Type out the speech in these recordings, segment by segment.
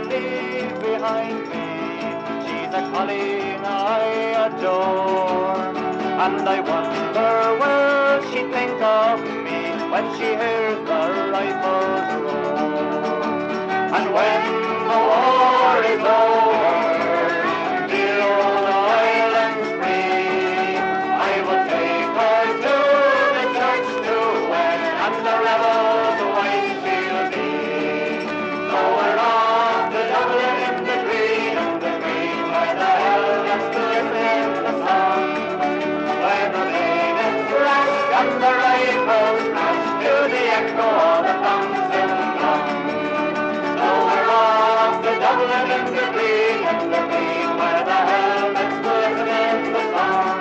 leave behind me. She's a colleen I adore, and I wonder where she'd think of me when she hears the rifles roar. And when the war is over, dear old Ireland's free, I will take her to the church to wed, and the rebels white she'll be. So we're off to Dublin in the green, where the helmets glisten in the sun, where the maidens flash and the rifles crash to the echo of the Thompson gun. So we're off to Dublin in the green, where the helmets glisten in the sun,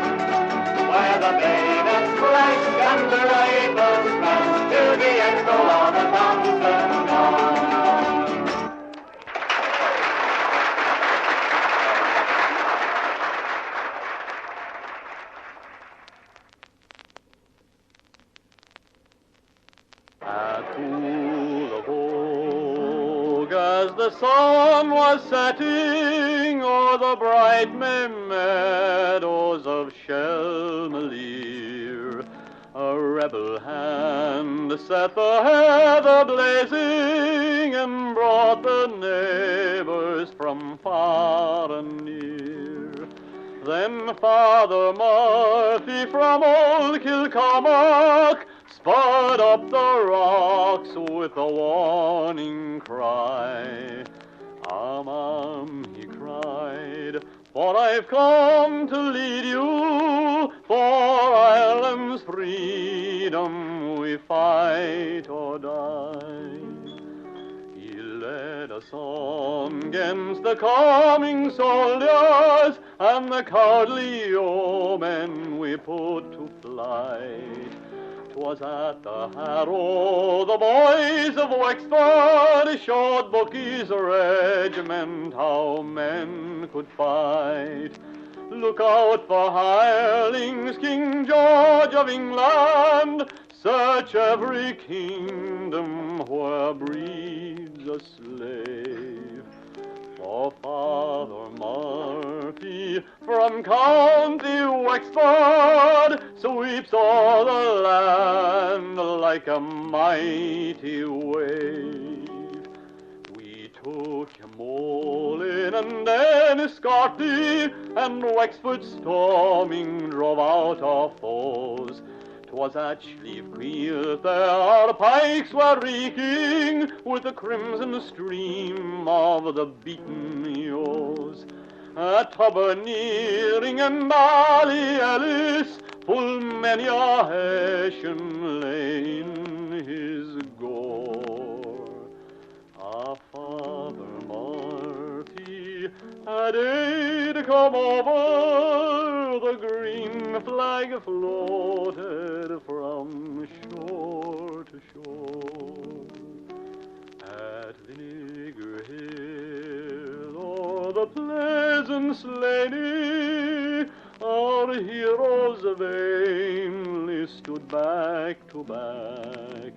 where the maidens flash and the rifles crash to the echo of the Thompson gun. As the sun was setting o'er the bright meadows of Shelmalier, a rebel hand set the heather blazing and brought the neighbors from far and near. Then Father Murphy from old Kilcormac spurred up the rocks with a warning cry. Ma'am, he cried, for I've come to lead you, for Ireland's freedom we fight or die. He led us on against the coming soldiers, and the cowardly yeomen we put to flight. 'Twas at the Harrow the boys of Wexford showed Bucky's regiment how men could fight. Look out for hirelings, King George of England, search every kingdom where breeds a slave. For Father Murphy from County Wexford sweeps o'er the land like a mighty wave. We took Moulin and Enniscorthy, and Wexford storming drove out our foes. 'Twas at Slieve Creel there our pikes were reeking with the crimson stream of the beaten yeos. At Tuberneering and Ballyellis full many a Hessian lay in his gore. Our Father Murphy had aid come over, the green flag floated from shore to shore. At Vinegar Hill o'er the pleasant Slaney, our heroes vainly stood back to back,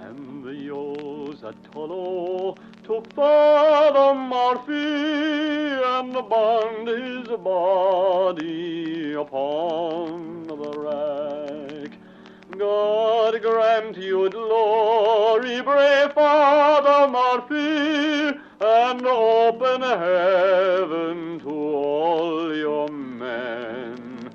and the yeos at Tullow took Father Murphy and burned his body upon the rack. God grant you glory, brave Father Murphy, and open heaven to all your men.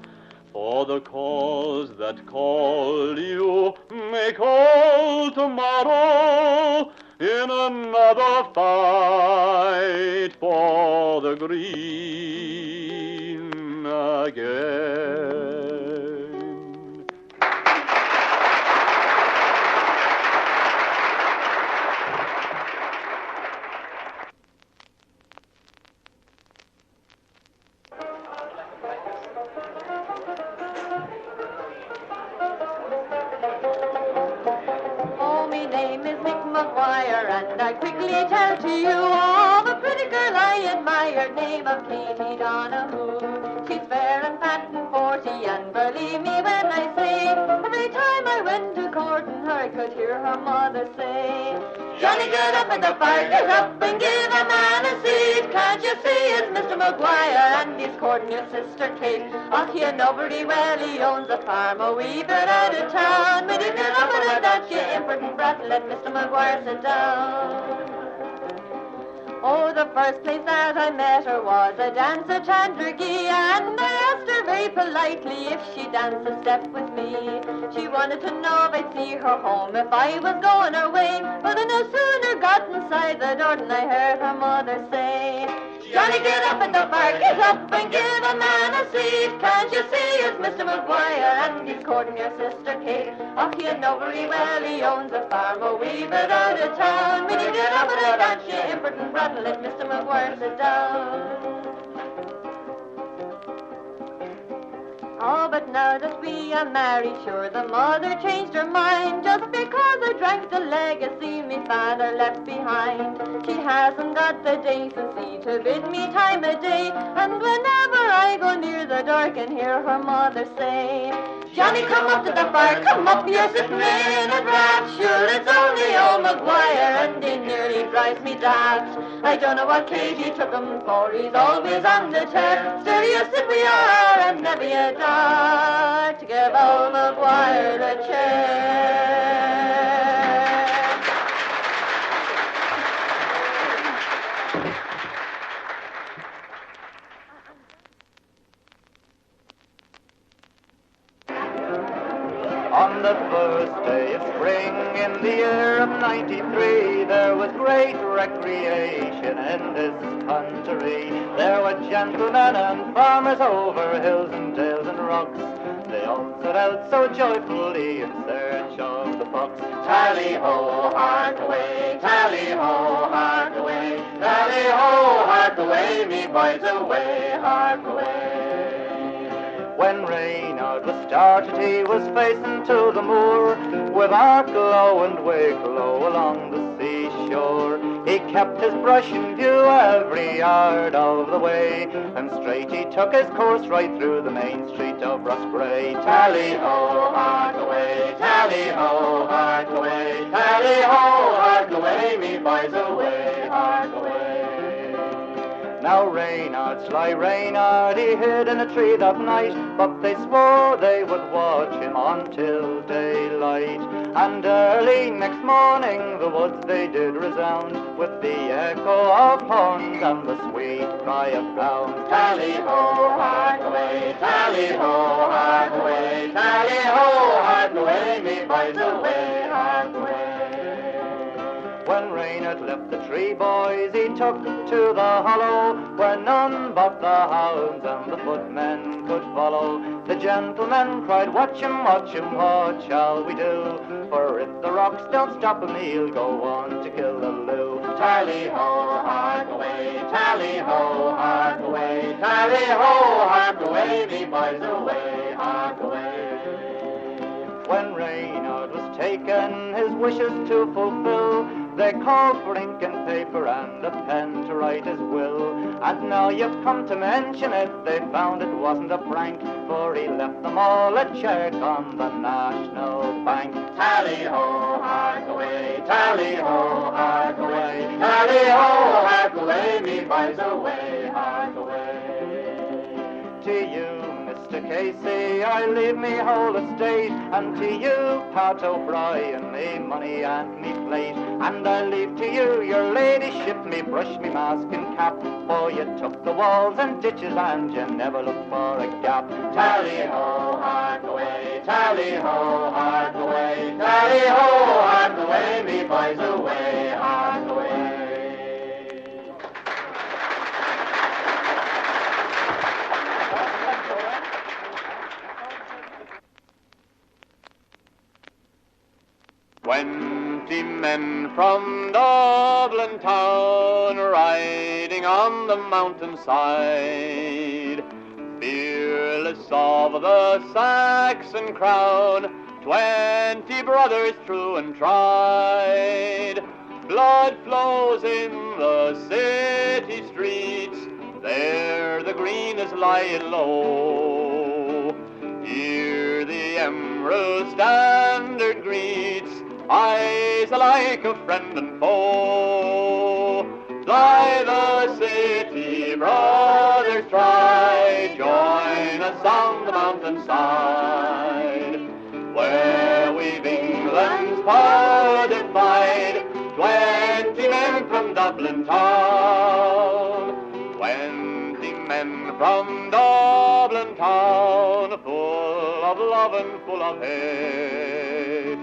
For the cause that called you may call tomorrow in another fight for the green again. And I quickly tell to you all the pretty girl I admire, name of Katie Donahue. She's fair and fat and 40 Johnny, and believe me when I say, every time I went to courting her, I could hear her mother say, Johnny, get up at the fire, get up and give a man a seat. Can't you see it's Mr. McGuire, and he's courting your sister Kate. Och, you nobody, well, he owns a farm a wee bit out of town. Will you get up at that, you impertinent brat, let Mr. McGuire sit down. Oh, the first place that I met her was a dance at Chandlergee, and I asked her very politely if she'd dance a step with me. She wanted to know if I'd see her home if I was going her way, but I no sooner got inside the door than I heard her mother say, Johnny, get up at the bar, get up and give a man a seat. Can't you see it's Mr. McGuire, and he's courting your sister Kate. Och, you know very well he owns a farm a wee bit out of town. Will you get up at a dance, you impertinent brat, and let Mr. McGuire sit down. Oh, but now that we are married, sure the mother changed her mind. Just because I drank the legacy me father left behind. She hasn't got the decency to bid me time of day, and whenever I go near the door, I can hear her mother say, Johnny, come up to the fire, come up, you're sitting in a draught. Sure, it's only old McGuire, and he nearly drives me daft. I don't know what Katie took him for, he's always on the chair. Still you sit we are, and never you dare to give old McGuire a chair. On the first day of spring in the year of '93, there was great recreation in this country. There were gentlemen and farmers over hills and dales and rocks. They all set out so joyfully in search of the fox. Tally-ho, hark away, tally-ho, hark away, tally-ho, hark away, me boys away, hark away. When Reynard was started, he was facing to the moor, with Arklow and Wicklow along the seashore. He kept his brush in view every yard of the way, and straight he took his course right through the main street of Rossbray. Tally-ho, hark away, tally-ho, hark away, tally-ho, hark away, me boys away, hark away. Now Reynard, sly Reynard, he hid in a tree that night, but they swore they would watch him until daylight. And early next morning the woods they did resound with the echo of horns and the sweet cry of hounds. Tally-ho, hark away, tally-ho, hark away, tally-ho, hark away, me boys away, hark away. When Reynard left the tree, boys, he took to the hollow, where none but the hounds and the footmen could follow. The gentlemen cried, watch him, what shall we do? For if the rocks don't stop him, he'll go on to kill the Lou. Tally-ho, hark away, tally-ho, hark away, tally-ho, hark away, me boys away, hark away. When Reynard was taken, his wishes to fulfill, they called for ink and paper and a pen to write his will. And now you've come to mention it, they found it wasn't a prank, for he left them all a check on the National Bank. Tally-ho, hark away, tally-ho, hark away, tally-ho, hark away, me boys away, hark away. To you, Mr. Casey, I leave me whole estate, and to you, Pat O'Brien, me money and me plate. And I leave to you, your ladyship, me brush, me mask and cap, for you took the walls and ditches and you never looked for a gap. Tally-ho, hark away, tally-ho, hark away, tally-ho, hark away, me boys away, hark away. "20 men from Dublin town, riding on the mountainside, fearless of the Saxon crown, 20 brothers true and tried. Blood flows in the city streets, there the green is lying low. Here the emerald standard greets, eyes alike of friend and foe. Fly the city, brothers, try, join us on the mountainside, where we've England's power defied, 20 men from Dublin town, 20 men from Dublin town, full of love and full of hate.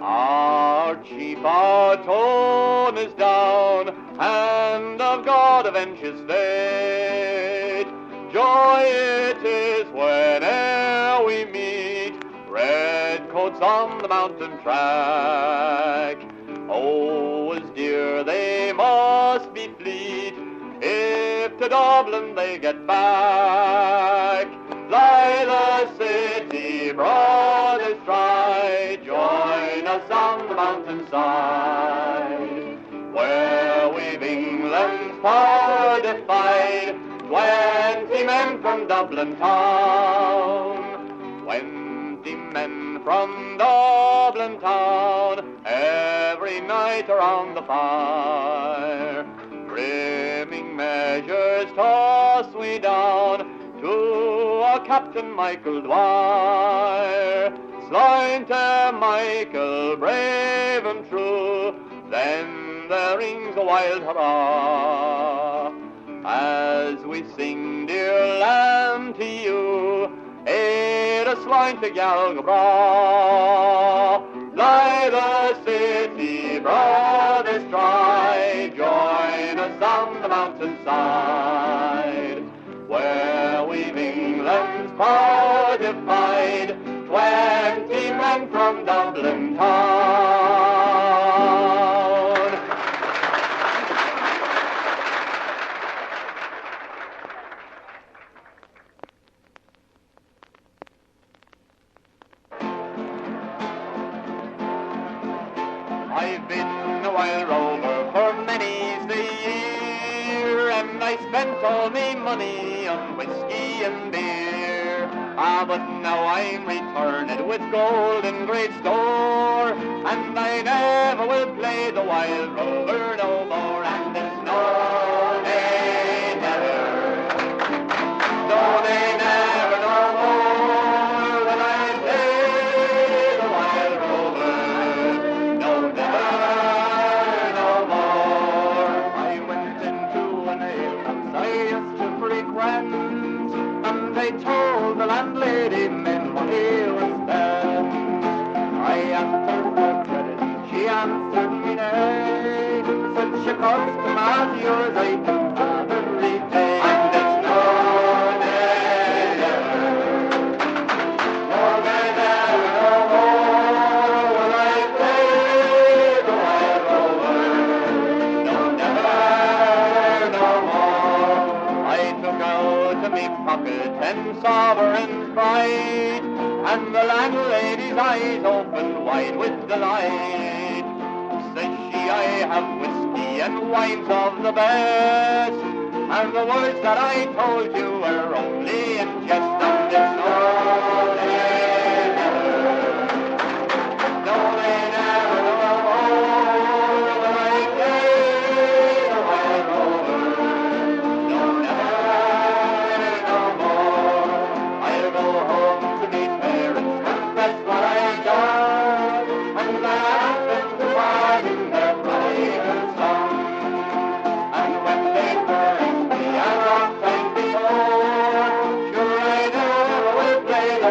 Our chief, our tone is down, and of God avenge his fate. Joy it is whene'er we meet, red coats on the mountain track. Oh, as dear they must be fleet, if to Dublin they get back. Fly the city, brothers, try, join us on the mountainside, where we've England's power defied, 20 men from Dublin town, 20 men from Dublin town, every night around the fire. Brimming measures toss we down to our Captain Michael Dwyer. Slainte Michael, brave and true, then there rings a wild hurrah, as we sing dear land to you, aid us Slainte Galgabra. Fly the city, brothers, try, join us on the mountainside, where we've England's power defied, 20 men from Dublin town. I've been a wild rover for many's the year, and I spent all me money on whiskey and beer. But now I'm returned with gold in great store, and I never will play the wild rover no more. And it's no, they never, no, they never no more will I play the wild rover. No, never, no more. I went into an alehouse I used to frequent, and they told the landlady men what he was spent. I asked her for credit, she answered me nay. Such a custom as yours I can have every day. And it's no, they never, no, they never no more will I play the wild rover. No, never, no more. I took out of me pocket 10 sovereigns bright, and the landlady's eyes opened wide with delight. Says she, I have whiskey and wines of the best, and the words that I told you were only in jest. And it's no, they never, no, they never no more will I play the wild rover. No, never, no more. I'll go home to me parents, confess what I've done, and laugh them to pardon their prodigal son. And when they curse me, I'll not thank before, sure I never will play the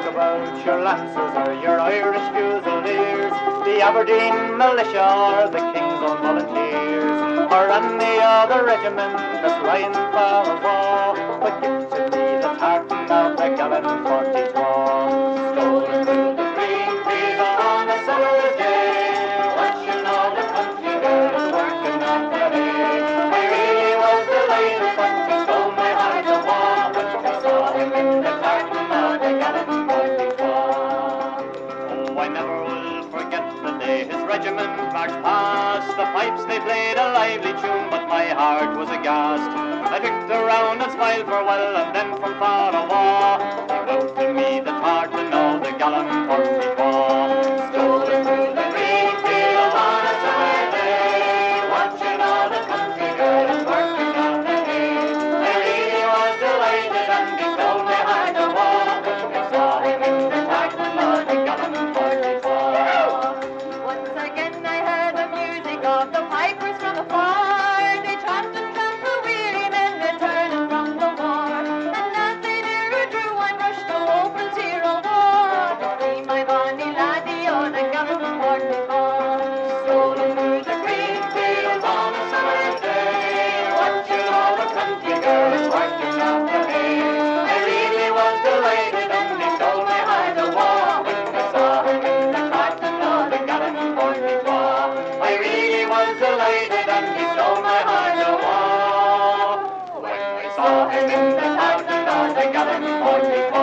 talk about your Lancers or your Irish Fusiliers, the Aberdeen Militia or the King's Own Volunteers, or any other regiment that's lying far away. But give to me the tartan of the gallant 40s war. Stolen through the green field on a summer's day, watching all the country girls working on the hay. I really was delighted when he stole my heart of war, when I saw him in the tartan of the gallant 40s war. Oh, I never will forget the day his regiment marched past. The pipes they played a lively tune, but my heart was aghast. I looked around and smiled for well, and then from far away came out to me the tartan of the gallant 40s war. Stolen through the green field on a summer day, watching all the country girls working on the hay. I really was delighted and he stole my heart of war, when I saw him in the tartan of the gallant 40s war. Once again I heard the music of the pipers from afar. They tramped and tramped the weary men returning from the war. And as they nearer drew, I brushed the woeful tear of war. See my bonny laddie on a gallant 40s war. Stolen through the green fields on a summer's day, watching all the country girls working on the hay. I really was delighted and he stole my heart of war, when I saw him in the tartan of the gallant 40s war. I really was delighted and he stole my heart of war, when I saw him in the tartan of the gallant 40s war.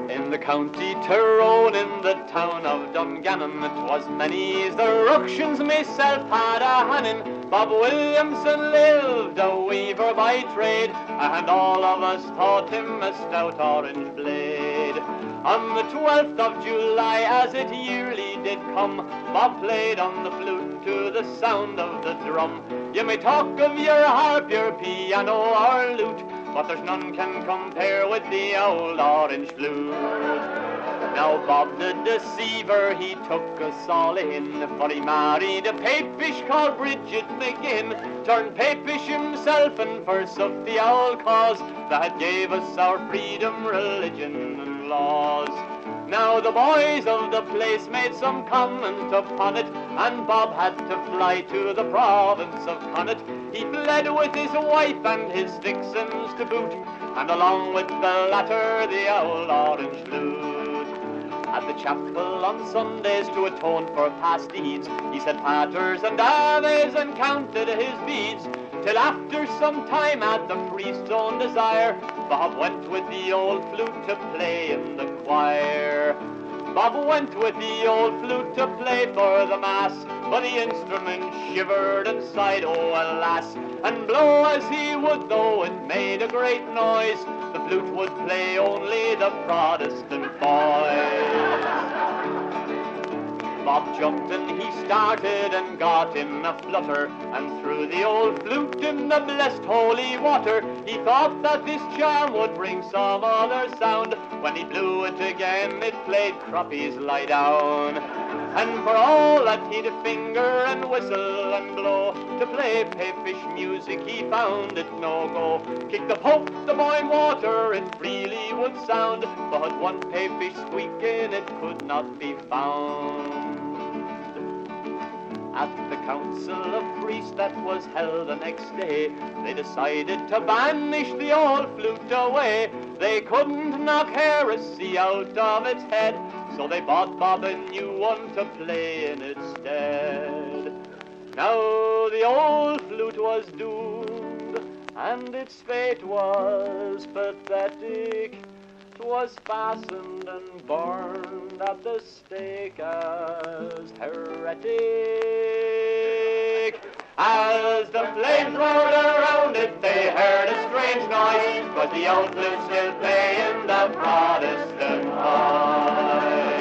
In the county Tyrone, in the town of Dungannon, it was many's the ructions myself had a hand in. Bob Williamson lived a weaver by trade, and all of us thought him a stout orange blade. On the 12th of July, as it yearly did come, Bob played on the flute to the sound of the drum. You may talk of your harp, your piano or lute, but there's none can compare with the old orange flute. Now Bob the deceiver, he took us all in, for he married a papish called Bridget McGinn, turned papish himself and forsook the old cause that gave us our freedom, religion and laws. Now the boys of the place made some comment upon it, and Bob had to fly to the province of Connaught. He fled with his wife and his vixens to boot, and along with the latter the old orange flute. At the chapel on Sundays to atone for past deeds, he said paters and aves and counted his beads, till after some time at the priest's own desire, Bob went with the old flute to play in the choir. Bob went with the old flute to play for the mass, but the instrument shivered and sighed, oh alas. And blow as he would, though it made a great noise, the flute would play only the Protestant boys. Bob jumped and he started and got in a flutter, and threw the old flute in the blessed holy water. He thought that this charm would bring some other sound. When he blew it again, it played Croppies Lie Down. And for all that he'd finger and whistle and blow, to play papish music he found it no go. Kick the Pope, the boiling water, it freely would sound, but one papish squeak in it could not be found. At the council of priests that was held the next day, they decided to banish the old flute away. They couldn't knock heresy out of its head, so they bought Bob a new one to play in its stead. Now the old flute was doomed, and its fate was pathetic. 'Twas fastened and burned at the stake as heretic. As the flames roared around it, they heard a strange noise. 'Twas the old flute still playing the Protestant voice.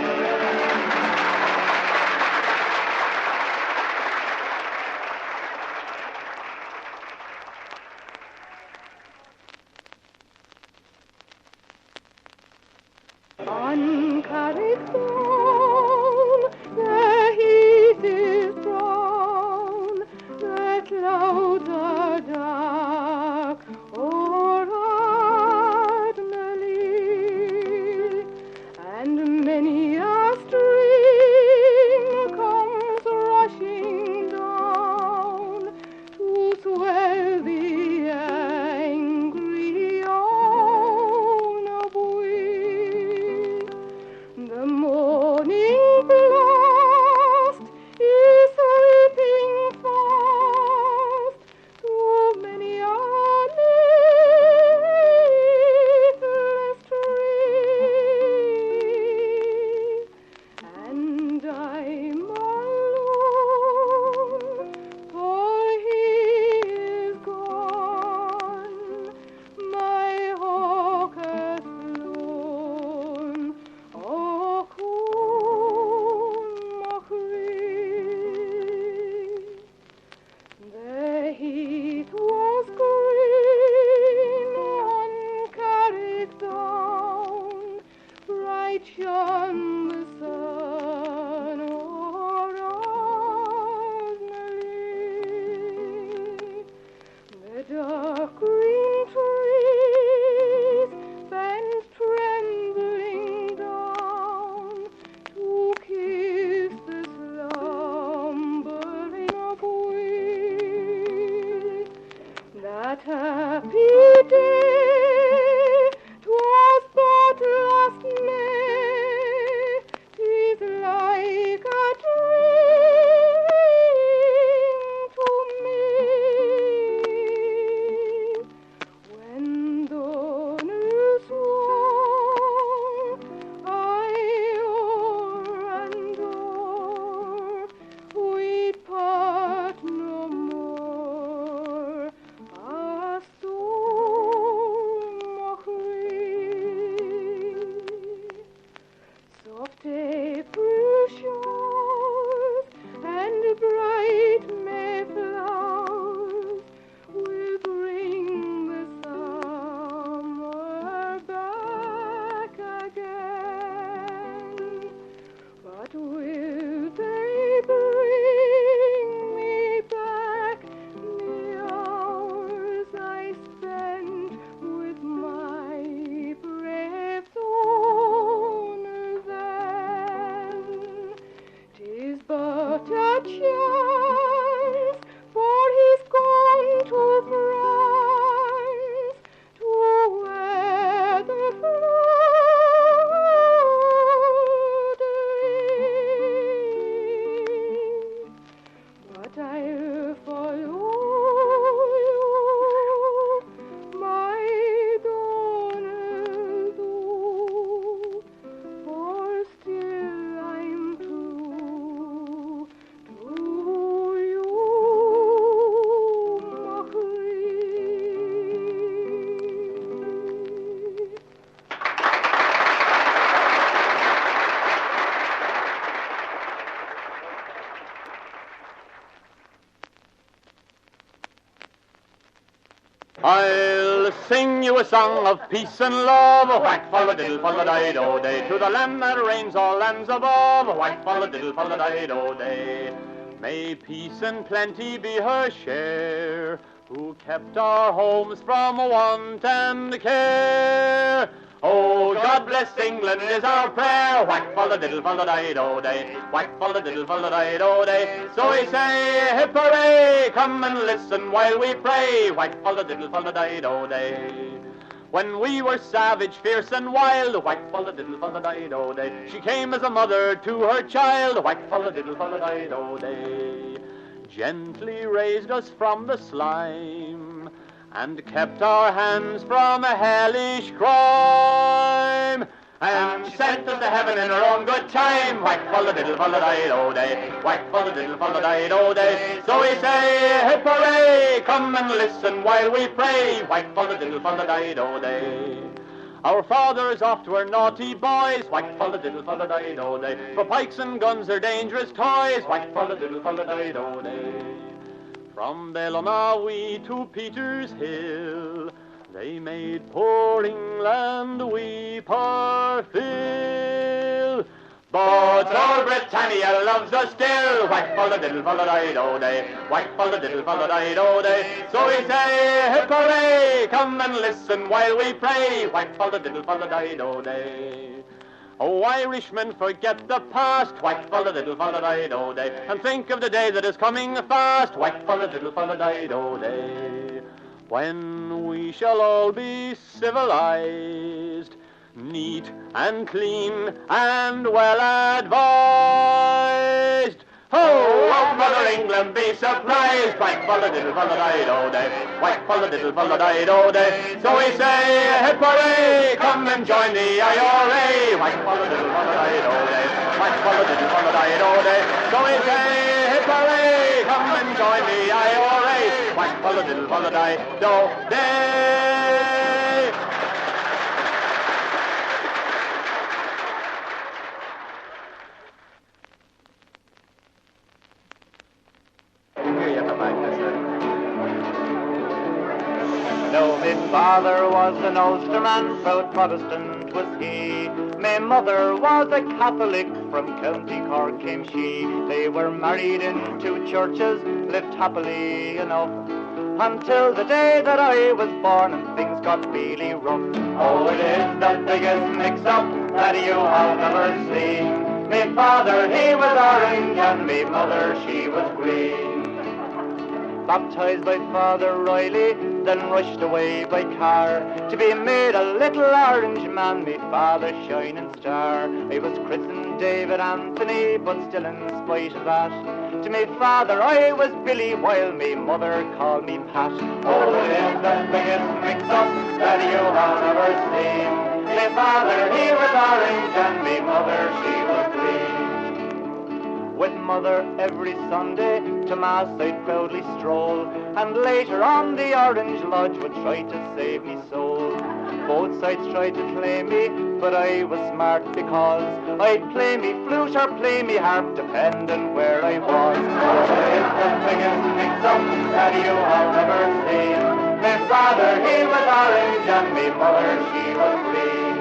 sing you a song of peace and love. Whack, diddle, dido, day. To the land that reigns all lands above. Whack, diddle, dido, day. May peace and plenty be her share, who kept our homes from want and care. Oh, God bless England is our prayer. Whack, diddle, dido, day. Whack, diddle, dido, day. So we say, hip hooray, come and listen while we pray. Whack, diddle, dido, day. When we were savage, fierce and wild, whack, diddle, dido, day. She came as a mother to her child. Whack, diddle, dido, day. Gently raised us from the slime and kept our hands from a hellish crime. And she sent us to heaven in her own good time. Whack, diddle, dido, day. Whack, diddle, dido, day. So we say, hip hooray, come and listen while we pray. Whack, diddle, dido, day. Our fathers oft were naughty boys. Whack, diddle, dido, day. For pikes and guns are dangerous toys. Whack, diddle, dido, day. From Bellanawe to Peter's Hill, they made poor England weep her fill. But old Britannia loves us still. Whack, diddle, dido, day. Whack, diddle, dido, day. So we say, hip hooray, come and listen while we pray. Whack, diddle, dido, day. Oh, Irishmen, forget the past. Whack, diddle, dido, day. And think of the day that is coming fast. Whack, diddle, dido, day. When we shall all be civilized, neat and clean and well advised. Oh, Mother England, be surprised. Whack, diddle, dido, day. Whack, diddle, dido, day. So we say, hip hooray, come and join the IRA. Whack, diddle, dido, day. Whack, diddle, dido, day. So we say, hip hooray, come and join the IRA. Whack, diddle, dido, day. No, me father was an Ulsterman, proud Protestant was he. My mother was a Catholic, from County Cork came she. They were married in two churches, lived happily enough, until the day that I was born and things got really rough. Oh, it is the biggest mix-up that you have ever seen. My father, he was orange, and my mother, she was green. Baptized by Father Riley, then rushed away by car, to be made a little orange man, me father's shining star. I was christened David Anthony, but still in spite of that, to me father I was Billy, while me mother called me Pat. Oh, it is the biggest mix-up that you have ever seen. My father, he was orange, and me mother, she was green. With mother every Sunday to Mass I'd proudly stroll, and later on the Orange Lodge would try to save me soul. Both sides tried to play me, but I was smart because I'd play me flute or play me harp, depending where I was. Oh, it's the biggest mix-up that you have ever seen. My father, he was orange, and my mother, she was green.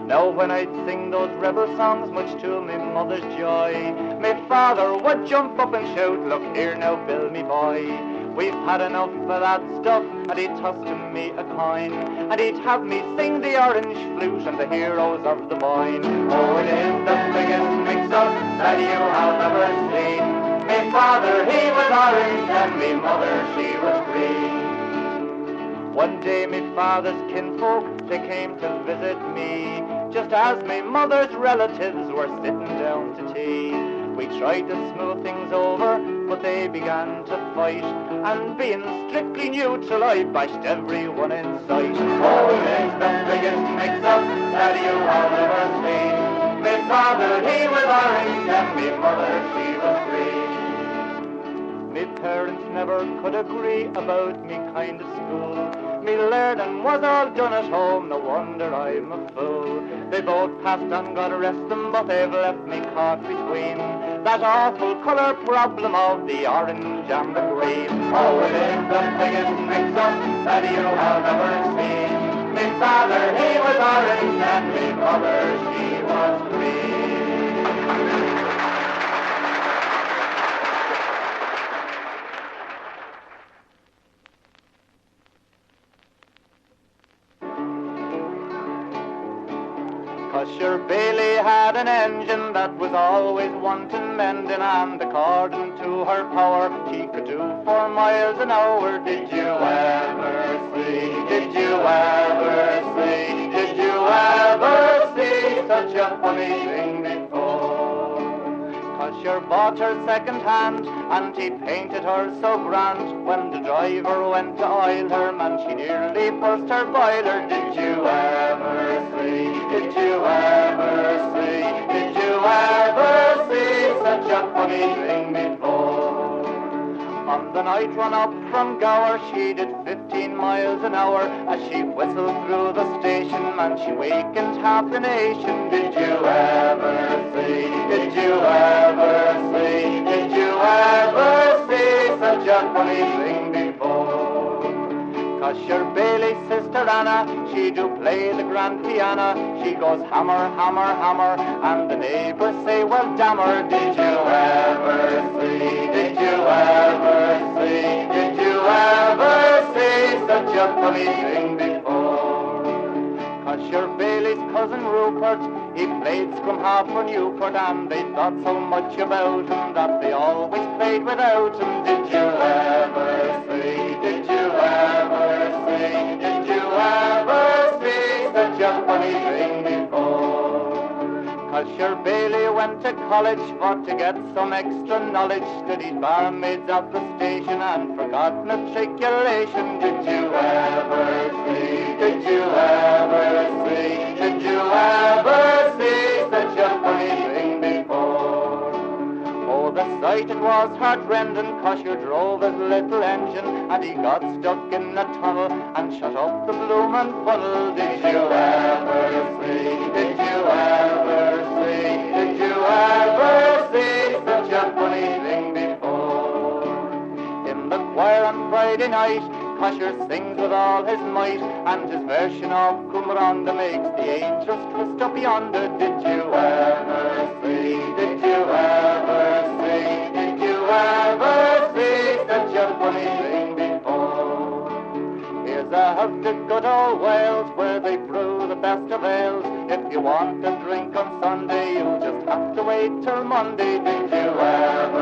Now when I'd sing those rebel songs, much to my mother's joy, my father would jump up and shout, look here now, Bill, me boy. We've had enough of that stuff, and he'd toss to me a coin, and he'd have me sing the Orange Flute and the Heroes of the Boyne. Oh, it is the biggest mix-up that you have ever seen. My father, he was orange, and my mother, she was green. One day my father's kinfolk, they came to visit me, just as my mother's relatives were sitting down to tea. We tried to smooth things over, but they began to fight, and being strictly neutral, I bashed everyone in sight. Oh, it's the biggest mix-up that you have ever seen. My father, he was orange, and my mother, she was green. My parents never could agree about me kind of school. Me learning was all done at home, no wonder I'm a fool. They both passed and got arrested, but they've left me caught between that awful colour problem of the orange and the green. Oh, it is the biggest mix-up that you have ever seen. Me father, he was orange, and me mother, she was green. 'Cause sure Bailey had an engine that was always wanting mending, and according to her power, she could do 4 miles an hour. Did you ever see? Did you ever see? Did you ever see such a funny thing before? 'Cause sure bought her second hand, and he painted her so grand. When the driver went to oil her, man, she nearly burst her boiler. Did you ever see? Did you ever see? Did you ever see such a funny thing before? On the night run up from Gower, she did 15 miles an hour as she whistled through the station, and she wakened half the nation. Did you ever see? Did you ever see? Did you ever see such a funny thing before? 'Cause sure Bailey's sister Anna, she do play the grand piano. She goes hammer, hammer, hammer, and the neighbours say, well, damn her. Did you ever see? Did you ever see? Did you ever see such a funny thing before? 'Cause sure Bailey's cousin Rupert, he played scrum half for Newport, and they thought so much about him that they always played without him. Did you ever see? Did you ever see? Did you ever see such a funny thing before? 'Cause sure Bailey went to college for to get some extra knowledge, studied barmaids at the station and forgot matriculation. Did you ever see? Did you ever see? Did you ever see such a funny thing before? Oh, the sight it was heart-rending, 'cause you drove his little engine, and he got stuck in a tunnel and shut up the bloomin' funnel. Did you ever see? Did you ever see? Did you ever see such a funny thing before? In the choir on Friday night, Cosher sings with all his might, and his version of Cumranda makes the angels twist up yonder. Did you ever see? Did you ever see? Did you ever see such a funny thing before? Here's a hug to good old Wales, where they brew the best of ales. If you want a drink on Sunday, you'll just have to wait till Monday. Did you ever